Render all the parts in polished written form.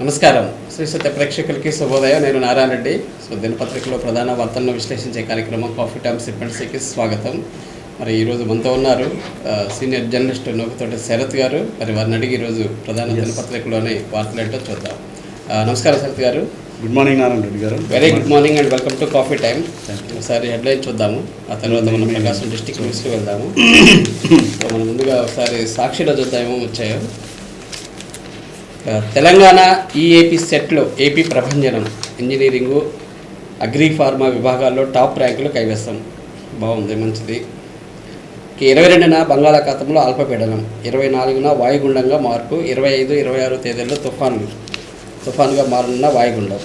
నమస్కారం. శ్రీ సత్య ప్రేక్షకులకి శుభోదయం. నేను నారాయణ రెడ్డి. దినపత్రికలో ప్రధాన వార్తలను విశ్లేషించే కార్యక్రమం కాఫీ టైమ్ సిప్పెంట్స్కి స్వాగతం. మరి ఈరోజు మనతో ఉన్నారు సీనియర్ జర్నలిస్ట్ నూకతోటి శరత్ గారు. మరి వారిని అడిగి ఈరోజు ప్రధాన దినపత్రికలోని వార్తలు ఏంటో చూద్దాం. నమస్కారం శరత్ గారు. గుడ్ మార్నింగ్ నారాయణ రెడ్డి గారు. Very good morning and welcome to coffee time. ఒకసారి హెడ్లైన్ చూద్దాము, ఆ తర్వాత మనం ప్రకాశం డిస్ట్రిక్ట్ న్యూస్కి వెళ్దాము. మనం ముందుగా ఒకసారి సాక్షిలో చూద్దాం ఏమో వచ్చాయో. తెలంగాణ ఈఏపీ సెట్లో ఏపీ ప్రభంజనం, ఇంజనీరింగు అగ్రి ఫార్మా విభాగాల్లో టాప్ ర్యాంకులు కైవసం. బాగుంది, మంచిది. 22న బంగాళాఖాతంలో అల్పపీడనం, 24న వాయుగుండంగా మార్పు, 25, 26 తేదీల్లో తుఫానుగా మారనున్న వాయుగుండం.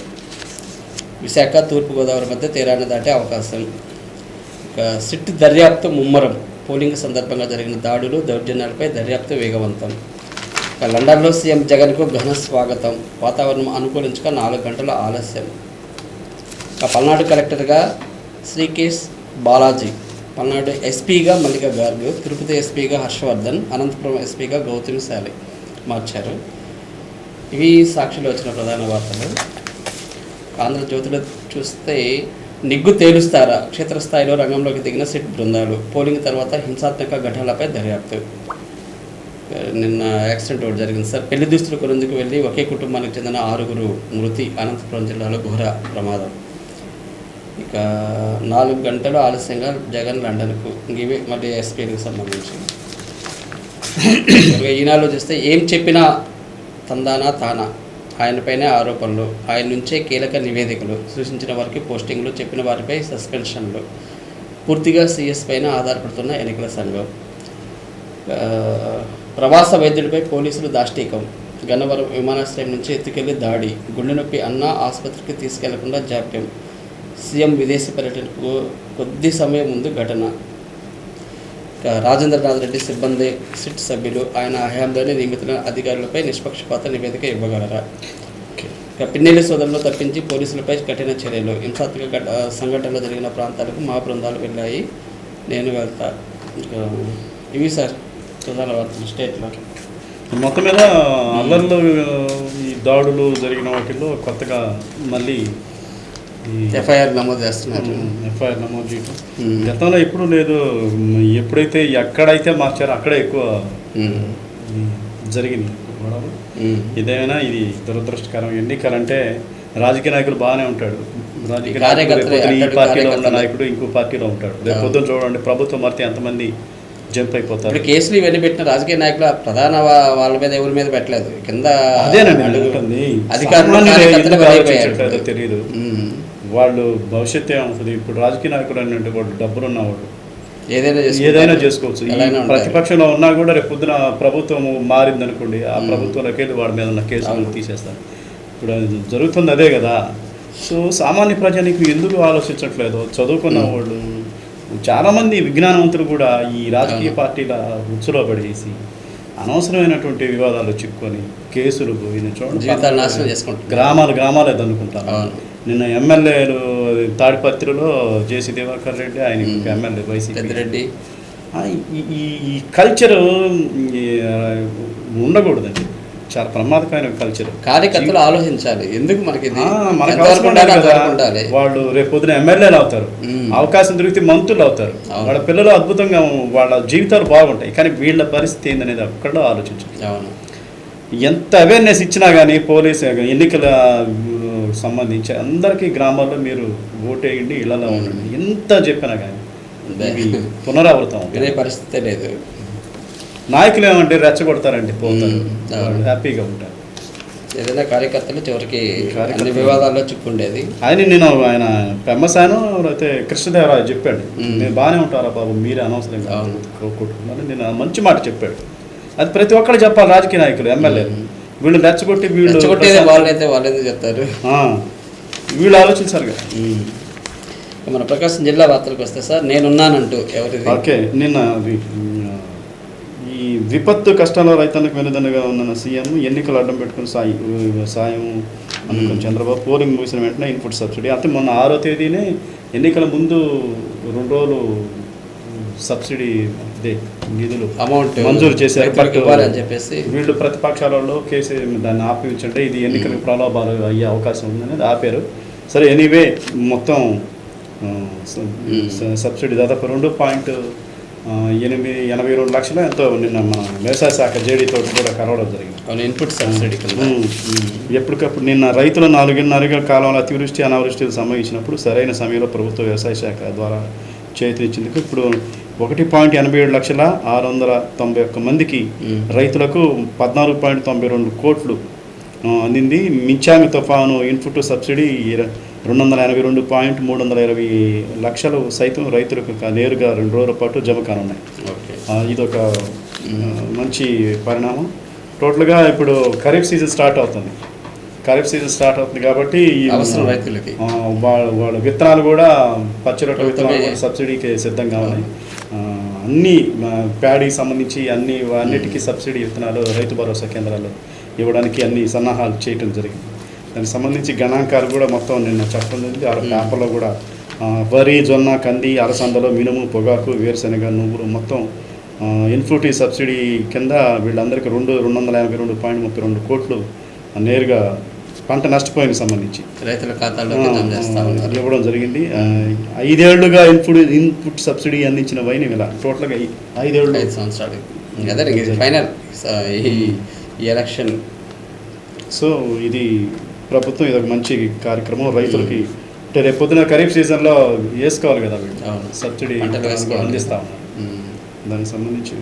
విశాఖ తూర్పుగోదావరి మధ్య తీరాన్ని దాటే అవకాశం. సిట్ దర్యాప్తు ముమ్మరం, పోలింగ్ సందర్భంగా జరిగిన దాడులు దౌర్జన్యాలపై దర్యాప్తు వేగవంతం. లండన్లో సీఎం జగన్కు ఘన స్వాగతం, వాతావరణం అనుకూలించక 4 గంటల ఆలస్యం. పల్నాడు కలెక్టర్గా శ్రీకేశ్ బాలాజీ, పల్నాడు ఎస్పీగా మల్లిక గార్గ్, తిరుపతి ఎస్పీగా హర్షవర్ధన్, అనంతపురం ఎస్పీగా గౌతమ్ శాలి మార్చారు. ఇవి సాక్షిలో వచ్చిన ప్రధాన వార్తలు. ఆంధ్రజ్యోతిలో చూస్తే నిగ్గు తేలుస్తారా, క్షేత్రస్థాయిలో రంగంలోకి దిగిన సిట్ బృందాలు, పోలింగ్ తర్వాత హింసాత్మక ఘటనలపై దర్యాప్తు. నిన్న యాక్సిడెంట్ ఒకటి జరిగింది సార్. పెళ్లి దుస్తులు కొనేందుకు వెళ్ళి ఒకే కుటుంబానికి చెందిన 6 మృతి, అనంతపురం జిల్లాలో ఘోర ప్రమాదం. ఇక 4 గంటలు ఆలస్యంగా జగన్ లండన్కు. ఇవే మళ్ళీ ఎస్పీకి సంబంధించి. ఈనాలో చూస్తే ఏం చెప్పినా తందానా తానా, ఆయనపైనే ఆరోపణలు, ఆయన నుంచే కీలక నివేదికలు, సూచించిన వారికి పోస్టింగ్లు, చెప్పిన వారిపై సస్పెన్షన్లు, పూర్తిగా సీఎస్ పైన ఆధారపడుతున్న ఎన్నికల సంఘం. ప్రవాస వైద్యుడిపై పోలీసులు దాష్టీకం, గన్నవరం విమానాశ్రయం నుంచి ఎత్తుకెళ్లి దాడి, గుండె నొప్పి అన్నా ఆసుపత్రికి తీసుకెళ్లకుండా జాప్యం, సీఎం విదేశీ పర్యటనకు కొద్ది సమయం ముందు ఘటన. రాజేంద్రనాథ్ రెడ్డి సిబ్బంది సిట్ సభ్యులు ఆయన హయాంలోనే నియమితుల అధికారులపై నిష్పక్షపాత నివేదిక ఇవ్వగలరా. పిన్నెల్లి సోదరులు తప్పించి పోలీసులపై కఠిన చర్యలు, హింసాత్మక సంఘటనలు జరిగిన ప్రాంతాలకు మా బృందాలు వెళ్ళాయి, నేను వెళ్తా. ఇవి సార్ ప్రధాన వార్తలు స్టేట్లో. మొత్తం మీద అల్లర్లు, ఈ దాడులు జరిగిన వాటిల్లో కొత్తగా మళ్ళీ ఎఫ్ఐఆర్ నమోదు చేస్తున్నారు. ఎఫ్ఐఆర్ నమోదు చేయడం గతంలో ఎప్పుడు లేదు. ఎప్పుడైతే ఎక్కడైతే మార్చారో అక్కడే ఎక్కువ జరిగింది గొడవలు. ఇదేమైనా ఇది దురదృష్టకరం. ఎన్నికలంటే రాజకీయ నాయకులు బాగానే ఉంటాడు, రాజకీయ నాయకులు ఈ పార్టీలో ఉన్న నాయకుడు ఇంకో పార్టీలో ఉంటాడు. రేపు పొద్దున చూడండి ప్రభుత్వం మారితే ఎంతమంది జంప్ అయిపోతారు. ఇప్పుడు కేసులు ఇవన్నీ పెట్టిన రాజకీయ నాయకులు ప్రధాన వాళ్ళ మీద ఎవరి మీద పెట్టలేదు, కింద అధికారులు తెలియదు వాళ్ళు భవిష్యత్తు ఏమవుతుంది. ఇప్పుడు రాజకీయ నాయకుడు అంటే వాడు డబ్బులు ఉన్నవాడు ఏదైనా చేసుకోవచ్చు. ప్రతిపక్షంలో ఉన్నా కూడా రేపు పొద్దున ప్రభుత్వం మారిందనుకోండి, ఆ ప్రభుత్వంలోకి వెళ్ళి వాడి మీద ఉన్న కేసులను తీసేస్తారు. ఇప్పుడు జరుగుతుంది అదే కదా. సో సామాన్య ప్రజానికి ఎందుకు ఆలోచించట్లేదు? చదువుకున్న వాళ్ళు చాలామంది విజ్ఞానవంతులు కూడా ఈ రాజకీయ పార్టీల ఉచ్చులో పడేసి అనవసరమైనటువంటి వివాదాలు చిక్కుకొని కేసులు పోయిన చూడండి, గ్రామాలే దన్నుకుంటారు. నిన్న ఎమ్మెల్యేలు తాడిపత్రిలో జేసీ దివాకర్ రెడ్డి, ఆయన ఎమ్మెల్యే వైసీపీ రెడ్డి. ఈ కల్చర్ ఉండకూడదండి, చాలా ప్రమాదకరమైన కల్చర్. కార్యకర్తలు ఆలోచించాలి, ఎందుకు మనకి వాళ్ళు రేపు పొద్దున ఎమ్మెల్యేలు అవుతారు, అవకాశం దొరికితే మంత్రులు అవుతారు, వాళ్ళ పిల్లలు అద్భుతంగా వాళ్ళ జీవితాలు బాగుంటాయి. కానీ వీళ్ళ పరిస్థితి ఏందనేది అక్కడ ఆలోచించాలి. ఎంత అవేర్నెస్ ఇచ్చినా కానీ పోలీసు ఎన్నికల సంబంధించి అందరికీ గ్రామాల్లో మీరు ఓటేయండి, ఇళ్లలో ఉండండి, ఎంత చెప్పినా కానీ పునరావృతం అనే పరిస్థితే లేదు. నాయకులు ఏమంటే రెచ్చగొడతారండి, పోతారు, హ్యాపీగా ఉంటారు. ఏదైనా కార్యకర్తలు చివరికి అన్ని వివాదాల్లో చిక్కుండేది. ఆయన ఫేమస్ ఆయన అయితే కృష్ణదేవరాయ చెప్పాడు, నేను బాగానే ఉంటారా బాబు, మీరే అనవసరంగా కొట్టుకున్నారు. నేను మంచి మాట చెప్పాడు. అది ప్రతి ఒక్కరు చెప్పాలి, రాజకీయ నాయకులు, ఎమ్మెల్యేలు. వీళ్ళు రెచ్చగొట్టి వాళ్ళైతే వాళ్ళు ఎందుకు చెప్తారు, వీళ్ళు ఆలోచించారు కదా. మన ప్రకాశం జిల్లా వార్తలకు వస్తే సార్, నేనున్నానంటూ ఎవరిది? ఓకే, నిన్న ఈ విపత్తు కష్టాల రైతానికి వెనుదన్నుగా ఉన్న సీఎం ఎన్నికలు అడ్డం పెట్టుకుని సాయం అనుకుని చంద్రబాబు, పోలింగ్ ముగిసిన వెంటనే ఇన్పుట్ సబ్సిడీ. అంటే మొన్న 6వ తేదీనే ఎన్నికల ముందు 2 రోజులు సబ్సిడీ నిధులు అమౌంట్ మంజూరు చేశారు. బట్ ఇవ్వాలని చెప్పేసి వీళ్ళు ప్రతిపక్షాలలో కేసు దాన్ని ఆపించంటే ఇది ఎన్నికలకు ప్రలోభాలు అయ్యే అవకాశం ఉందనేది ఆపారు. సరే, ఎనీవే మొత్తం సబ్సిడీ దాదాపు 2.82 లక్షలు ఎంతో నిన్న మన వ్యవసాయ శాఖ జేడీతో కూడా కలవడం జరిగింది. ఇన్పుట్ సబ్సిడీ ఎప్పటికప్పుడు నిన్న రైతులు 4.5 కాలంలో అతివృష్టి అనావృష్టిలు సంభవించినప్పుడు సరైన సమయంలో ప్రభుత్వ వ్యవసాయ శాఖ ద్వారా చేతినిచ్చేందుకు ఇప్పుడు 1.87,691 మందికి రైతులకు 14.92 కోట్లు అందింది. మించామి తుఫాను ఇన్పుట్ సబ్సిడీ 282.320 లక్షలు సైతం రైతులకు నేరుగా 2 రోజుల పాటు జమ కానున్నాయి. ఇదొక మంచి పరిణామం. టోటల్గా ఇప్పుడు ఖరీఫ్ సీజన్ స్టార్ట్ అవుతుంది కాబట్టి అవసరం రైతులకి వాళ్ళ విత్తనాలు కూడా పచ్చి రొట్టె విత్తనాలు కూడా సబ్సిడీకి సిద్ధంగా ఉన్నాయి. అన్ని ప్యాడీకి సంబంధించి అన్నిటికీ సబ్సిడీ విత్తనాలు రైతు భరోసా కేంద్రాల్లో ఇవ్వడానికి అన్ని సన్నాహాలు చేయటం జరిగింది. దానికి సంబంధించి గణాంకాలు కూడా మొత్తం నిన్న చెప్పడం జరిగింది. ఆ పేపర్లో కూడా వరి, జొన్న, కంది, అలసందలో మినుము, పొగాకు, వేరుశనగ, నువ్వులు మొత్తం ఇన్పుట్ సబ్సిడీ కింద వీళ్ళందరికీ 282.32 కోట్లు నేరుగా పంట నష్టపోయిన సంబంధించి రైతుల ఖాతాలో ఇవ్వడం జరిగింది. 5 ఏళ్లుగా ఇన్పుట్ సబ్సిడీ అందించిన వైన్ ఇలా టోటల్గా 5 సంవత్సరాలు ఫైనల్ ఈ ఎలక్షన్. సో ఇది ప్రభుత్వం ఇదొక మంచి కార్యక్రమం రైతులకి. అంటే రేపు పొద్దున ఖరీఫ్ సీజన్లో వేసుకోవాలి కదా వీళ్ళు సబ్సిడీ అందిస్తా ఉన్నారు. దానికి సంబంధించి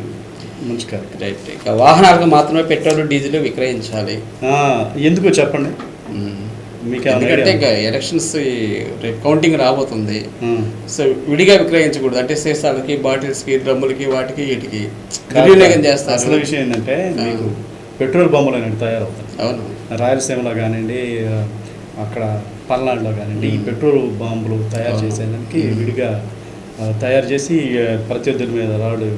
మంచి కార్యక్రమం. రైట్. ఇక వాహనాలకు మాత్రమే పెట్రోల్, డీజిల్ విక్రయించాలి. ఎందుకు చెప్పండి మీకు? ఎందుకంటే ఇంకా ఎలక్షన్స్ రేపు కౌంటింగ్ రాబోతుంది. సో విడిగా విక్రయించకూడదు. అంటే సీసాలకి, బాటిల్స్కి, డ్రమ్ములకి, వాటికి వీటికి వినియోగం చేస్తారు. అసలు విషయం ఏంటంటే మీకు పెట్రోల్ బొమ్మలు అనేవి తయారవుతాయి. అవును, రాయలసీమలో కానివ్వండి, అక్కడ పల్నాడులో కానివ్వండి, ఈ పెట్రోల్ బాంబులు తయారు చేసేదానికి విడిగా తయారు చేసి ప్రత్యర్థుల మీద రాడు.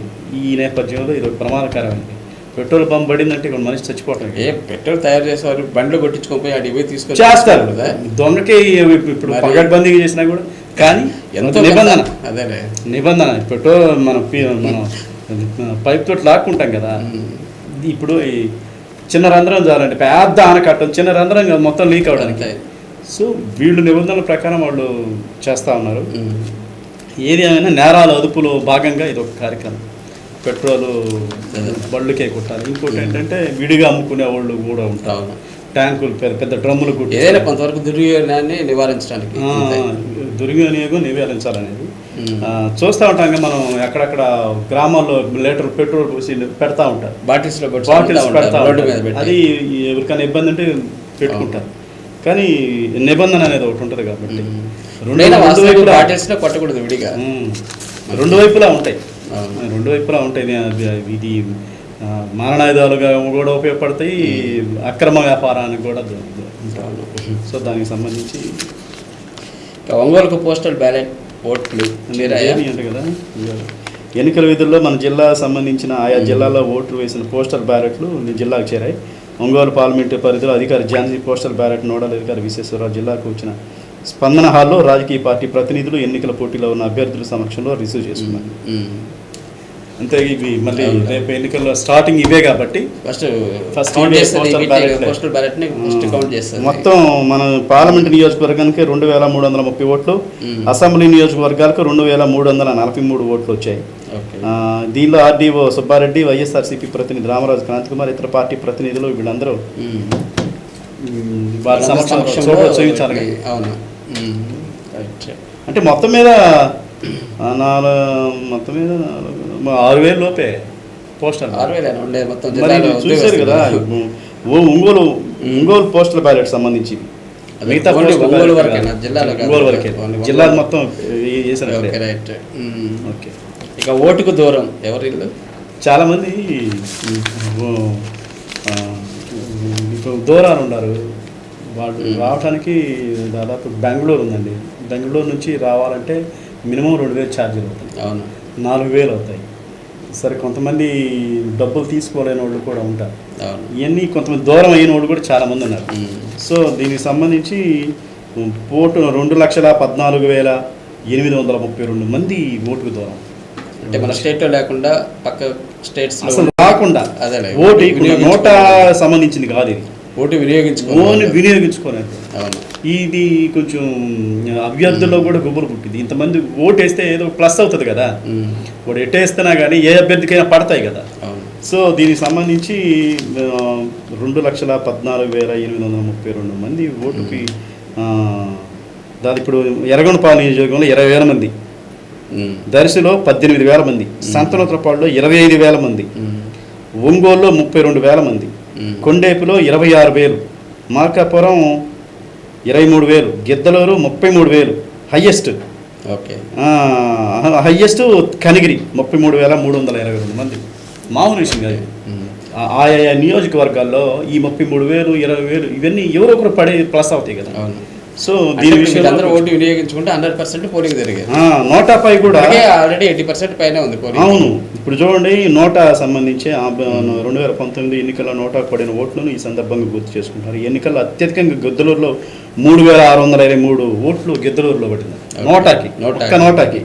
ఈ నేపథ్యంలో ఇది ప్రమాదకరమైనది. పెట్రోల్ పంప్ పడిందంటే ఇక్కడ మనిషి చచ్చిపోవటం. పెట్రోల్ తయారు చేసేవారు బండ్లు కొట్టించుకొని అడిగి పోయి తీసుకొని చేస్తారు కదా. దొంగకి ఇప్పుడు పగడ్బందీగా చేసినా కూడా కానీ ఎంత నిబంధన పెట్రోల్ మనం పైప్ తోటి లాక్కుంటాం కదా. ఇప్పుడు ఈ చిన్న రంధ్రం చాలండి, పెద్ద ఆనకట్టం చిన్న రంధ్రం మొత్తం లీక్ అవడానికి. సో వీళ్ళు నిబంధనల ప్రకారం వాళ్ళు చేస్తూ ఉన్నారు. ఏది ఏమైనా నేరాల అదుపులో భాగంగా ఇది ఒక కార్యక్రమం. పెట్రోలు బళ్ళుకే కొట్టాలి. ఇంకోటి ఏంటంటే విడిగా అమ్ముకునే వాళ్ళు కూడా ఉంటారు. ట్యాంకులు పెద్ద పెద్ద డ్రమ్ములు కొట్టి ఏదైనా కొంతవరకు దుర్వినియోగాన్ని నివారించడానికి దుర్వినియోగం నివారించాలనేది చూస్తూ ఉంటాం. మనం ఎక్కడెక్కడ గ్రామాల్లో లీటర్ పెట్రోల్ పోసి పెడతా ఉంటారు, బాటిల్స్ పెడతా ఉంటారు. అది ఎవరికైనా ఇబ్బంది అంటే పెట్టుకుంటారు. కానీ నిబంధన అనేది ఒకటి ఉంటుంది కాబట్టి కొట్టకూడదు విడిగా. రెండు వైపులా ఉంటాయి. ఇది మారణాయుధాలుగా కూడా ఉపయోగపడతాయి, అక్రమ వ్యాపారానికి కూడా సో దానికి సంబంధించి ఒంగోలుకు పోస్టల్ బ్యాలెట్ ఓట్లు అంటే కదా ఎన్నికల విధుల్లో మన జిల్లా సంబంధించిన ఆయా జిల్లాల్లో ఓట్లు వేసిన పోస్టల్ బ్యాలెట్లు జిల్లాకు చేరాయి. ఒంగోలు పార్లమెంటు పరిధిలో అధికారి ఝాన్సీ పోస్టల్ బ్యాలెట్ నోడల్ అధికారి విశ్వేశ్వరరావు జిల్లాకు వచ్చిన స్పందన హాల్లో రాజకీయ పార్టీ ప్రతినిధులు ఎన్నికల పోటీలో ఉన్న అభ్యర్థుల సమక్షంలో రిసీవ్ చేసుకున్నారు. అంతే. ఇవి మళ్ళీ రేపు ఎన్నికల్లో స్టార్టింగ్ ఇవే కాబట్టి మొత్తం మన పార్లమెంట్ నియోజకవర్గానికి 2330 ఓట్లు, అసెంబ్లీ నియోజకవర్గాలకు 2343 ఓట్లు వచ్చాయి. దీనిలో ఆర్డీఓ సుబ్బారెడ్డి, వైఎస్ఆర్సీపీ ప్రతినిధి రామరాజు క్రాంతికుమార్, ఇతర పార్టీ ప్రతినిధులు వీళ్ళందరూ వారి సమక్షంలో చూపించాలి. అంటే మొత్తం మీద 6,000 లోపే పోస్టల్. చూశారు కదా ఒంగోలు పోస్టల్ బ్యాలెట్ సంబంధించి మిగతా ఒంగోలు వరకే జిల్లా మొత్తం వేసారు. ఓకే. ఇక ఓటుకు దూరం ఎవరి చాలా మంది దూరాలు ఉన్నారు. వాళ్ళు రావడానికి దాదాపు బెంగళూరు ఉందండి. బెంగళూరు నుంచి రావాలంటే మినిమం 2,000 ఛార్జీలు అవుతాయి. అవును, 4,000 అవుతాయి. సరే, కొంతమంది డబ్బులు తీసుకోలేని వాళ్ళు కూడా ఉంటారు. ఇవన్నీ కొంతమంది దూరం అయిన వాళ్ళు కూడా చాలామంది ఉన్నారు. సో దీనికి సంబంధించి ఓటు 2,14,832 మంది ఓటుకు దూరం. అంటే మన స్టేట్లో లేకుండా పక్క స్టేట్స్ అసలు రాకుండా అదే ఓటు నోట సంబంధించింది కాదు ఇది, ఓటు వినియోగించుకోలేదు. అవును, ఇది కొంచెం అభ్యర్థుల్లో కూడా గుబురు పుట్టింది. ఇంతమంది ఓటు వేస్తే ఏదో ప్లస్ అవుతుంది కదా, వాడు ఎట్టేస్తున్నా కానీ ఏ అభ్యర్థికైనా పడతాయి కదా. సో దీనికి సంబంధించి 2,14,832 మంది ఓటుకి దాని ఇప్పుడు ఎర్రగొండపాలెం నియోజకవర్గంలో 20,000 మంది, దర్శిలో 18,000 మంది, సంతనోత్రపాడులో 25,000 మంది, ఒంగోలులో 32,000 మంది, కొండేపులో 26,000, Markapuram 23,000, Giddalur 33,000 highest. Okay, highest Kanigiri 33,322 మంది. మామూలు విషయం కాదు. ఆయా నియోజకవర్గాల్లో ఈ 33,000, 20,000 ఇవన్నీ ఎవరో ఒకరు పడే ప్లస్ అవుతాయి కదా. సో దీని విషయంలో అందరూ ఓటు వినియోగించుకుంటే 100% పోలింగ్ జరిగేది. నోటాపై కూడా ఆల్రెడీ 80% పైన ఉంది పోలింగ్. అవును, ఇప్పుడు చూడండి నోటా సంబంధించి 2019 ఎన్నికల్లో నోటా పడిన ఓట్లను ఈ సందర్భంగా గుర్తు చేసుకుంటారు. ఈ ఎన్నికల్లో అత్యధికంగా గిద్దలూరులో 3,623 ఓట్లు గిద్దలూరులో పడింది నోటాకి, ఒక్క నోటాకి.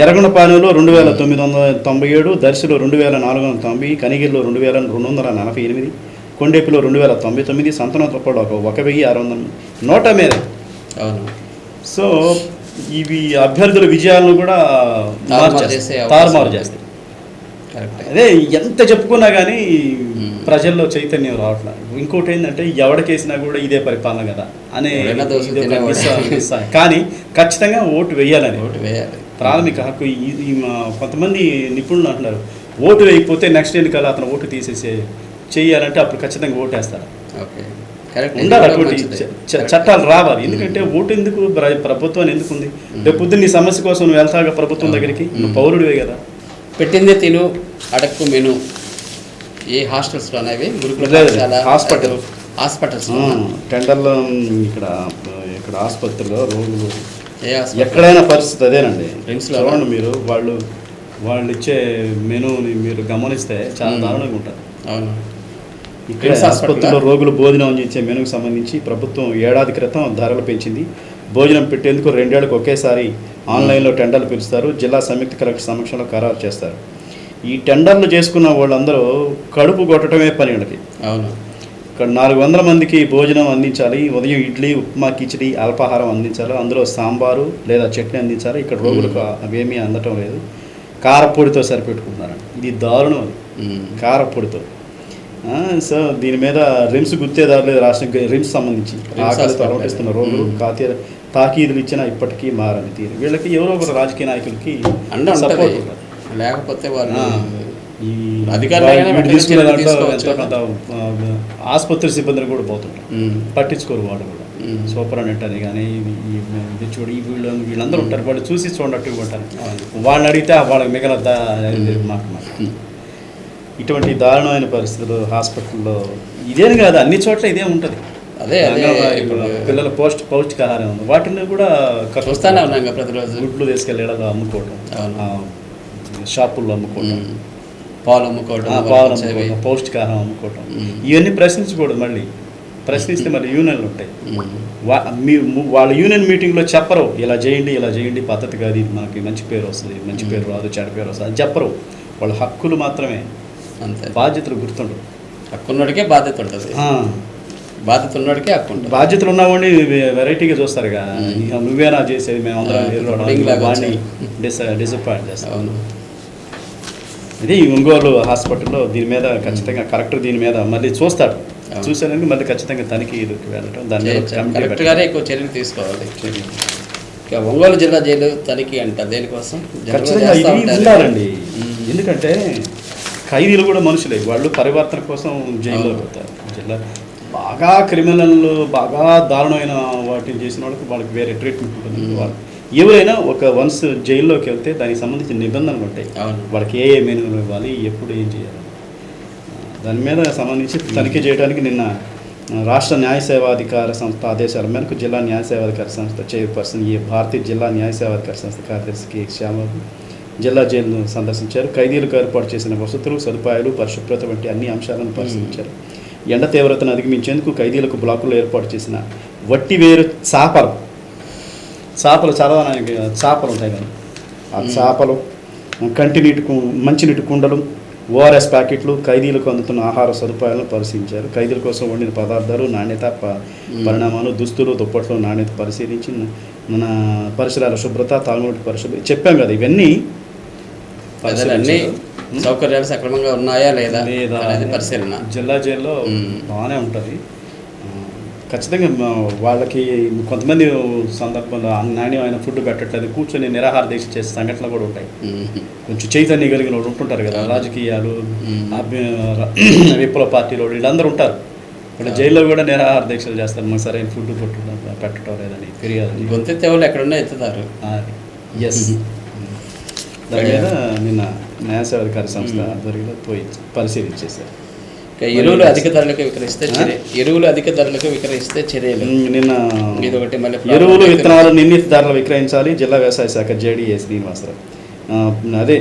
ఎర్రగొండపాలెంలో 2,997, దర్శిలో 2,490, కనిగిరిలో 2,248, కొండేపులో 2,099, సంతనోత్రపాడు 1,600 నోటా మీద. అవును, సో ఇవి అభ్యర్థుల విజయాలను కూడా తారుమారు చేస్తాయి. అదే ఎంత చెప్పుకున్నా కానీ ప్రజల్లో చైతన్యం రావట్లేదు. ఇంకోటి ఏంటంటే ఎవడికేసినా కూడా ఇదే పరిపాలన కదా అనే కానీ ఖచ్చితంగా ఓటు వేయాలని, ప్రాథమిక హక్కు. కొంతమంది నిపుణులు అంటున్నారు ఓటు వేయకపోతే నెక్స్ట్ ఎన్నికల్లో అతను ఓటు తీసేసే చేయాలంటే అప్పుడు ఖచ్చితంగా ఓటు వేస్తారు. ఉండాలి అటువంటి చట్టాలు రావాలి. ఎందుకంటే ఓటు ఎందుకు, ప్రభుత్వాన్ని ఎందుకు ఉంది? రేపు పొద్దున్న నీ సమస్య కోసం నువ్వు వెళ్తాగా ప్రభుత్వం దగ్గరికి, నువ్వు పౌరుడివే కదా. పెట్టిందే తిను అడక్కు మెను ఏ హాస్టల్స్లో అనేవి హాస్పిటల్స్ టెండర్లో ఇక్కడ ఆసుపత్రిలో రోగులు ఎక్కడైనా పరిస్థితి అదేనండి. చూడండి మీరు వాళ్ళు ఇచ్చే మెనూని మీరు గమనిస్తే చాలా దారుణంగా ఉంటుంది. అవును, ఇక్కడ ఆసుపత్రిలో రోగులు భోజనం ఇచ్చే మెనూకి సంబంధించి ప్రభుత్వం ఏడాది క్రితం ధరలు పెంచింది. భోజనం పెట్టేందుకు 2 ఏళ్ళకి ఒకేసారి ఆన్లైన్లో టెండర్లు పిలుస్తారు. జిల్లా సంయుక్త కలెక్టర్ సమక్షంలో ఖరారు చేస్తారు. ఈ టెండర్లు చేసుకున్న వాళ్ళందరూ కడుపు కొట్టడమే పని వాళ్ళకి. అవును, ఇక్కడ 400 మందికి భోజనం అందించాలి. ఉదయం ఇడ్లీ, ఉప్మా, కిచిడి అల్పాహారం అందించాలి. అందులో సాంబారు లేదా చట్నీ అందించాలి. ఇక్కడ రోగులకు అవేమీ అందటం లేదు. కారపొడితో సరిపెట్టుకుంటున్నారు. ఇది దారుణం, కారపొడితో. సో దీని మీద రిమ్స్ గుర్తేదారు లేదు రాష్ట్రం. రిమ్స్ సంబంధించి ఆకలితో అలవటిస్తున్న రోగులు తాకీదులు ఇచ్చినా ఇప్పటికీ మారని తీరు. వీళ్ళకి ఎవరో ఒకరు రాజకీయ నాయకులకి సపోర్ట్ లేకపోతే ఆసుపత్రి సిబ్బందిని కూడా పోతుంటారు, పట్టించుకోరు వాళ్ళు కూడా. సూపరింటెండెంట్ అని కానీ చూడు వీళ్ళందరూ ఉంటారు, వాళ్ళు చూసి చూడట్టుగా ఉంటారు. వాళ్ళని అడిగితే వాళ్ళకి మిగలద్దా మాట. ఇటువంటి దారుణమైన పరిస్థితులు హాస్పిటల్లో ఇదేని కాదు, అన్ని చోట్ల ఇదే ఉంటుంది. అదే పిల్లల పౌష్టికాహారం ఉంది, వాటిని కూడా చూస్తానే ఉన్నాం ప్రతిరోజు. గుడ్లు తీసుకెళ్ళి అమ్ముకోవడం, షాపుల్లో అమ్ముకోవడం, పాలు అమ్ముకోవడం, పౌష్టికాహారం అమ్ముకోవడం, ఇవన్నీ ప్రశ్నించకూడదు. మళ్ళీ ప్రశ్నిస్తే మళ్ళీ యూనియన్లు ఉంటాయి. వాళ్ళ యూనియన్ మీటింగ్లో చెప్పరు ఇలా చేయండి పద్ధతి కాదు, ఇది మనకి మంచి పేరు వస్తుంది, మంచి పేరు రాదు, చెడ్డ పేరు వస్తుంది అని చెప్పరు. వాళ్ళ హక్కులు మాత్రమే, అంతే. బాధ్యతలు గుర్తుండవు. హక్కున్నోడికే బాధ్యత ఉంటుంది, బాధ్యత ఉన్నోడికే హక్కు ఉంటుంది. బాధ్యతలు ఉన్నవాడిని వెరైటీగా చూస్తారు కదా, నువ్వేనా చేసేది, మేము అందరం డిసప్పాయింట్ చేస్తాం. ఇది ఒంగోలు హాస్పిటల్లో దీని మీద ఖచ్చితంగా కలెక్టర్ దీని మీద మళ్ళీ చూస్తాడు. చూసేందుకు మళ్ళీ ఖచ్చితంగా తనిఖీకి వెళ్ళటం, దాని మీద కలెక్టర్ గారే ఎక్కువ చర్యలు తీసుకోవాలి. ఒంగోలు జిల్లా జైలు తనిఖీ అంట దేనికోసం ఉండాలండి. ఎందుకంటే ఖైదీలు కూడా మనుషులే, వాళ్ళు పరివర్తన కోసం జైల్లో పెడతారు. జిల్లా బాగా క్రిమినల్, బాగా దారుణమైన వాటిని చేసిన వాళ్ళకి వేరే ట్రీట్మెంట్ ఉంటుంది. వాళ్ళు ఎవరైనా వన్స్ జైల్లోకి వెళ్తే దానికి సంబంధించిన నిబంధనలు ఉంటాయి. వాళ్ళకి ఏ మెనూలు ఇవ్వాలి, ఎప్పుడు ఏం చేయాలి, దాని మీద సంబంధించి తనిఖీ చేయడానికి నిన్న రాష్ట్ర న్యాయ సేవాధికార సంస్థ ఆదేశాల మేరకు జిల్లా న్యాయ సేవాధికార సంస్థ చైర్పర్సన్ భారతీయ జిల్లా న్యాయ సేవాధికార సంస్థ కార్యదర్శి కె శ్యామబాబు జిల్లా జైలును సందర్శించారు. ఖైదీలకు ఏర్పాటు చేసిన వసతులు, సదుపాయాలు, పరిశుభ్రత వంటి అన్ని అంశాలను పరిశీలించారు. ఎండ తీవ్రతను అధిగమించేందుకు ఖైదీలకు బ్లాకుల్లో ఏర్పాటు చేసిన వట్టివేరు చేపలు చదవడానికి చేపలు ఉంటాయి కదా, ఆ చేపలు, మంచినీటి కుండలు, ఓఆర్ఎస్ ప్యాకెట్లు, ఖైదీలకు అందుతున్న ఆహార సదుపాయాలను పరిశీలించారు. ఖైదీల కోసం వండిన పదార్థాలు, నాణ్యత, పరిణామాలు, దుస్తులు, దుప్పట్లు నాణ్యత పరిశీలించి మన పరిసరాల శుభ్రత, తాగునీటి పరిశుభ్రత చెప్పాం కదా, ఇవన్నీ అన్ని సౌకర్యాలు సక్రమంగా ఉన్నాయా లేదా అనేది పరిశీలన. జిల్లా జైల్లో బాగానే ఉంటుంది. ఖచ్చితంగా వాళ్ళకి కొంతమంది సందర్భంలో నాణ్యమైన ఫుడ్ పెట్టట్లేదు, కూర్చొని నిరాహార దీక్ష చేసే సంఘటనలు కూడా ఉంటాయి. కొంచెం చైతన్యం కలిగిన వాళ్ళు ఉంటుంటారు కదా, రాజకీయాలు, విప్లవ పార్టీలో వీళ్ళందరూ ఉంటారు. ఇక్కడ జైల్లో కూడా నిరాహార దీక్షలు చేస్తారు, మాకు సరైన ఫుడ్ పెట్టడం లేదని ఫిర్యాదు. గొంతెత్తే వాళ్ళు ఎక్కడున్నా ఎత్తుతారు. ఎస్, దాని మీద నిన్న న్యాయసేవాధికారి సంస్థ ఆధ్వర్యంలో పోయి పరిశీలించేశారు. ఎరువులు అధిక ధరలకు విక్రయిస్తే చర్యలు. నిన్న ఇదొకటి మళ్ళీ ఎరువులు విత్తనాలు నిర్ణీత ధరలు విక్రయించాలి జిల్లా వ్యవసాయ శాఖ జేడీఏ శ్రీనివాసరావు. అదే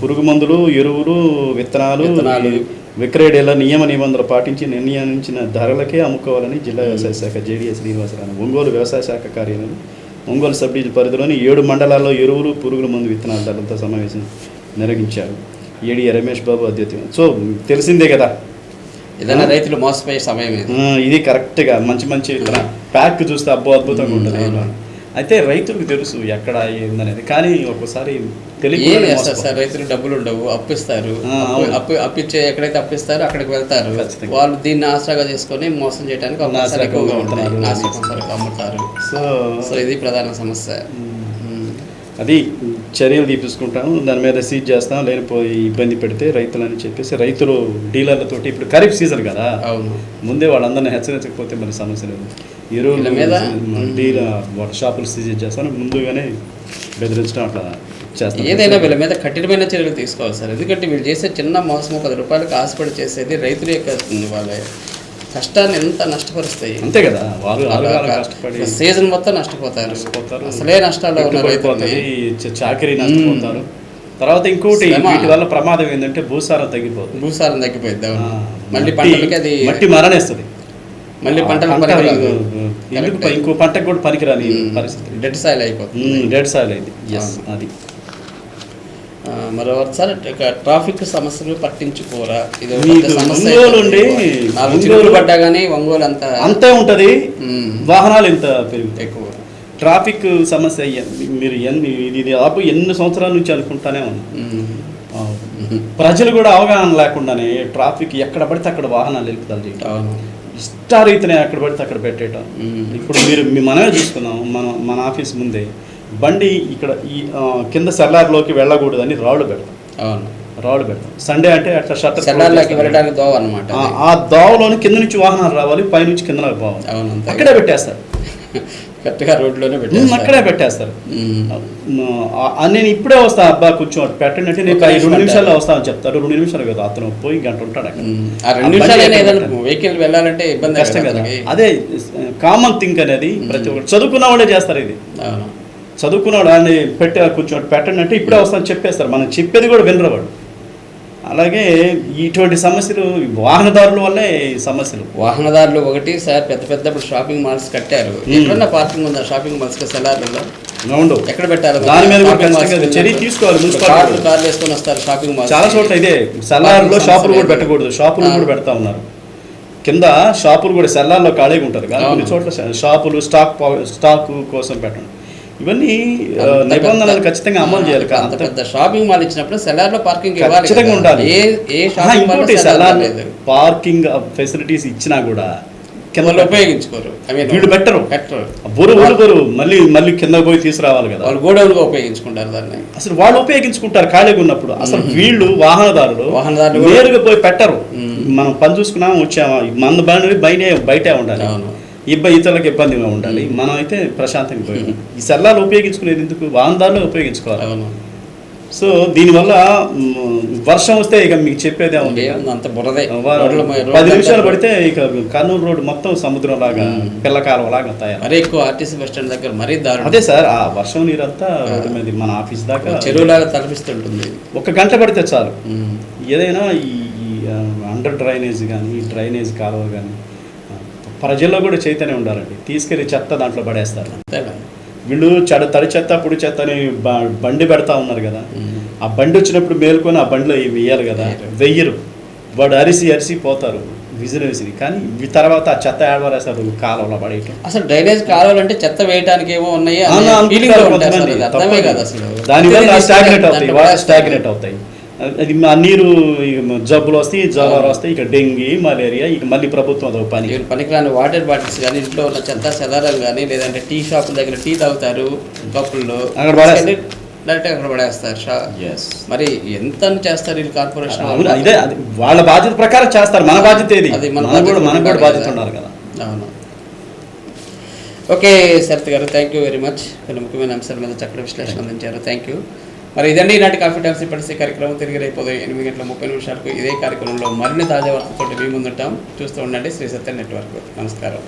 పురుగు మందులు, ఎరువులు, విత్తనాలు విక్రయడేలా నియమ నిబంధనలు పాటించి నిర్ణయించిన ధరలకే అమ్ముకోవాలని జిల్లా వ్యవసాయ శాఖ జేడీఏ శ్రీనివాసరావు ఒంగోలు వ్యవసాయ శాఖ కార్యాలయం ఒంగోలు సబ్ డివిజన్ పరిధిలోని 7 మండలాల్లో ఎరువులు, పురుగుల మందు, విత్తనాల ధరలతో సమావేశం నిర్వహించారు. ఏడీఏ రమేష్ బాబు అధ్యక్షత. సో తెలిసిందే కదా, ఏదైనా రైతులు మోసపోయే సమయం ఇది కరెక్ట్గా మంచి ప్యాక్ చూస్తే అద్భుతంగా ఉంటుంది. అయితే రైతులకు తెలుసు ఎక్కడ ఏందనేది, కానీ ఒక్కోసారి తెలియదు సార్. రైతులు డబ్బులు ఉండవు, అప్పిస్తారు, అప్పిచ్చే ఎక్కడైతే అప్పిస్తారో అక్కడికి వెళ్తారు. వాళ్ళు దీన్ని ఆసరాగా చేసుకొని మోసం చేయడానికి అవకాశాలు ఎక్కువగా ఉంటున్నారు, అమ్ముతారు. సో ఇది ప్రధాన సమస్య. అది చర్యలు తీసుకుంటాము, దాని మీద సీజ్ చేస్తాం, లేనిపోయి ఇబ్బంది పెడితే రైతులని చెప్పేసి రైతులు డీలర్లతోటి, ఇప్పుడు ఖరీఫ్ సీజన్ కదా, అవును, ముందే వాళ్ళందరినీ హెచ్చరించకపోతే మరి సమస్య లేదు. ఎరువుల మీద డీలర్ షాపులు సీజ్ చేస్తాను, ముందుగానే బెదిరించడం అట్లా చేస్తాం. ఏదైనా వీళ్ళ మీద కఠినమైన చర్యలు తీసుకోవాలి సార్. ఎందుకంటే వీళ్ళు చేసే చిన్న మోసము 10 రూపాయలకు ఆశపడి చేసేది రైతుల యొక్క వాళ్ళ కష్టాన్ని ఎంత నష్టపరుస్తాయి. అంతే కదా, వాళ్ళు సీజన్ మొత్తం నష్టపోతారు. అసలే నష్టాల్లో ఉన్న రైతులు చాకరీ నష్టపోతారు. తర్వాత ఇంకోటి వీటి వల్ల ప్రమాదం ఏంటంటే భూసారం తగ్గిపోతుంది. మళ్ళీ పంటలకి అది మట్టి మరణేస్తుంది. మళ్ళీ ఇంకో పంటకు కూడా పనికిరాని పరిస్థితి, డెడ్ సాయిల్ అయిపోతుంది. డెడ్ సాయిల్ అయింది. అది మరోసారి ట్రాఫిక్ సమస్యలు పట్టించుకోరా? ఇది ఒంగోలు పడ్డా కానీ ఒంగోలు అంతే ఉంటుంది, వాహనాలు ఎంత పెరుగుతాయి ఎక్కువ. ట్రాఫిక్ సమస్య మీరు ఎన్ని సంవత్సరాల నుంచి అనుకుంటానే ఉంది. ప్రజలు కూడా అవగాహన లేకుండానే ట్రాఫిక్ ఎక్కడ పడితే అక్కడ వాహనాలు నిలుపుదల చేయటం, ఇష్టారీతినే ఎక్కడ పడితే అక్కడ పెట్టేయటం. ఇప్పుడు మనమే చూసుకున్నాం, మన ఆఫీస్ ముందే బండి ఇక్కడ ఈ కింద సెల్లార్లోకి వెళ్ళకూడదని రాళ్ళు పెడతాం. సండే అంటే అట్లా షట్టర్ వెళ్ళడానికి దోవ అన్నమాట. ఆ దోవలోని కింద నుంచి వాహనాలు రావాలి, పైనుంచి కింద పోవాలి, అక్కడే పెట్టేస్తారు. కరెక్ట్గా రోడ్లోనే అక్కడే పెట్టేస్తారు. నేను ఇప్పుడే వస్తా, అబ్బా కొంచెం పెట్టండి అంటే నేను 2 నిమిషాల్లో వస్తానని చెప్తారు. 2 నిమిషాలు కదా, అతను పోయి గంట ఉంటాడు అక్కడ. 2 నిమిషాలు వెహికల్ వెళ్ళాలంటే ఇబ్బంది, కష్టం కదా. అదే కామన్ థింక్ అనేది ప్రతి ఒక్కరు చదువుకున్న వాళ్ళే చేస్తారు. ఇది చదువుకున్నాడు అని కొంచెం పెట్టండి అంటే ఇప్పుడే వస్తాను చెప్పేస్తారు. మనం చెప్పేది కూడా వినరు వాడు. అలాగే ఇటువంటి సమస్యలు వాహనదారుల వల్లే సమస్యలు. వాహనదారులు ఒకటి సార్, పెద్ద ఇప్పుడు షాపింగ్ మాల్స్ కట్టారు, ఎక్కడన్నా పార్కింగ్ ఉందా షాపింగ్ మాల్స్ సెల్లార్లలో? ఎక్కడ పెట్టాలి? దాని మీద చర్య తీసుకోవాలి. కార్లు వేసుకొని వస్తారు షాపింగ్ మాల్. చాలా చోట్ల ఇదే సెల్లార్లో షాపులు కూడా పెట్టకూడదు, షాపులు కూడా పెడతా ఉన్నారు. కింద షాపులు కూడా సెల్లార్లో ఖాళీగా ఉంటుంది కానీ కొన్ని చోట్ల షాపులు స్టాక్ కోసం పెట్టండి. ఇవన్నీ నిబంధనలు ఖచ్చితంగా అమలు చేయాలి. అంత పెద్ద షాపింగ్ మాల్ ఇచ్చినప్పుడు సెల్లార్లో పార్కింగ్ ఖచ్చితంగా ఉండాలి. ఇంకోటి సెల్లార్లో పార్కింగ్ ఫెసిలిటీస్ ఇచ్చినా కూడా కింద ఉపయోగించుకోరు, వీళ్ళు పెట్టరు. బొరు మళ్ళీ కింద పోయి తీసుకురావాలి కదా, వాళ్ళు గోడౌన్గా ఉపయోగించుకుంటారు దాన్ని. అసలు వాళ్ళు ఉపయోగించుకుంటారు ఖాళీగా ఉన్నప్పుడు. అసలు వీళ్ళు వాహనదారులు నేరుగా పోయి పెట్టరు. మనం పని చూసుకున్నాము, వచ్చామా, మన బండి బయటే ఉండాలి, ఇతరులకు ఇబ్బందిగా ఉండాలి. మనం అయితే ప్రశాంతంగా పోయాం. ఈ సెల్లాలు ఉపయోగించుకునేది ఎందుకు? వాహనదారులు ఉపయోగించుకోవాలి. సో దీనివల్ల వర్షం వస్తే ఇక మీకు చెప్పేదే ఉంది, అంత బురదే. 10 నిమిషాలు పడితే ఇక కర్నూలు రోడ్డు మొత్తం సముద్రం లాగా, పిల్లకాలం లాగా తయారు. మరీ ఎక్కువ ఆర్టీసీ బస్ స్టాండ్ దగ్గర మరీ దారుణం. అదే సార్, ఆ వర్షం నీరంతా రోడ్డు మీద మన ఆఫీస్ దాకా చెరువులాగా తలపిస్తుంటుంది. 1 గంట పడితే చాలు. ఏదైనా ఈ అండర్ డ్రైనేజ్ కానీ, డ్రైనేజ్ కాలువ కానీ ప్రజల్లో కూడా చైతన్యం ఉండాలండి. తీసుకెళ్లి చెత్త దాంట్లో పడేస్తారు. వీళ్ళు తడి చెత్త పొడి చెత్త అని బండి పెడతా ఉన్నారు కదా, ఆ బండి వచ్చినప్పుడు మేల్కొని ఆ బండిలో ఇవి వేయాలి కదా, వెయ్యరు. వాడు అరిసి పోతారు విజిల్ కానీ తర్వాత ఆ చెత్త ఏడవారేస్తారు కాలంలో పడేయటం. అసలు డ్రైనేజ్ కాలువలు అంటే చెత్త వేయడానికి ఏమో ఉన్నాయి, దానివల్ల స్టాగ్నేట్ అవుతాయి. అది ఆ నీరు జబ్బులు వస్తాయి, జ్వరాలు వస్తాయి, ఇక డెంగీ, మలేరియా, ఇక మళ్ళీ ప్రభుత్వం అదొక పనికిరాని వాటర్ బాటిల్స్ కానీ, ఇంట్లో ఉన్న చెత్త చెదారాలు కానీ, లేదంటే టీ షాపుల దగ్గర టీ తాగుతారు కప్పుల్లో, డైరెక్ట్ అక్కడ పడేస్తారు. మరి ఎంత చేస్తారు వీళ్ళు కార్పొరేషన్? ఇదే వాళ్ళ బాధ్యత ప్రకారం చేస్తారు. మన బాధ్యత ఏది? అది మనకు కూడా బాధ్యత ఉన్నారు కదా. అవును. ఓకే శరత్ గారు, థ్యాంక్ యూ వెరీ మచ్. కొన్ని ముఖ్యమైన అంశాల మీద చక్కటి విశ్లేషణ అందించారు. Thank you. మరి ఇదండి ఈనాటి కాన్ఫిడెన్స్ పరిస్థితి కార్యక్రమం. తిరిగి రేపు 8:30 ఇదే కార్యక్రమంలో మరిన్ని తాజా వార్తలతో మీ ముందుంటాం. చూస్తూ ఉండండి శ్రీ సత్య నెట్వర్క్. నమస్కారం.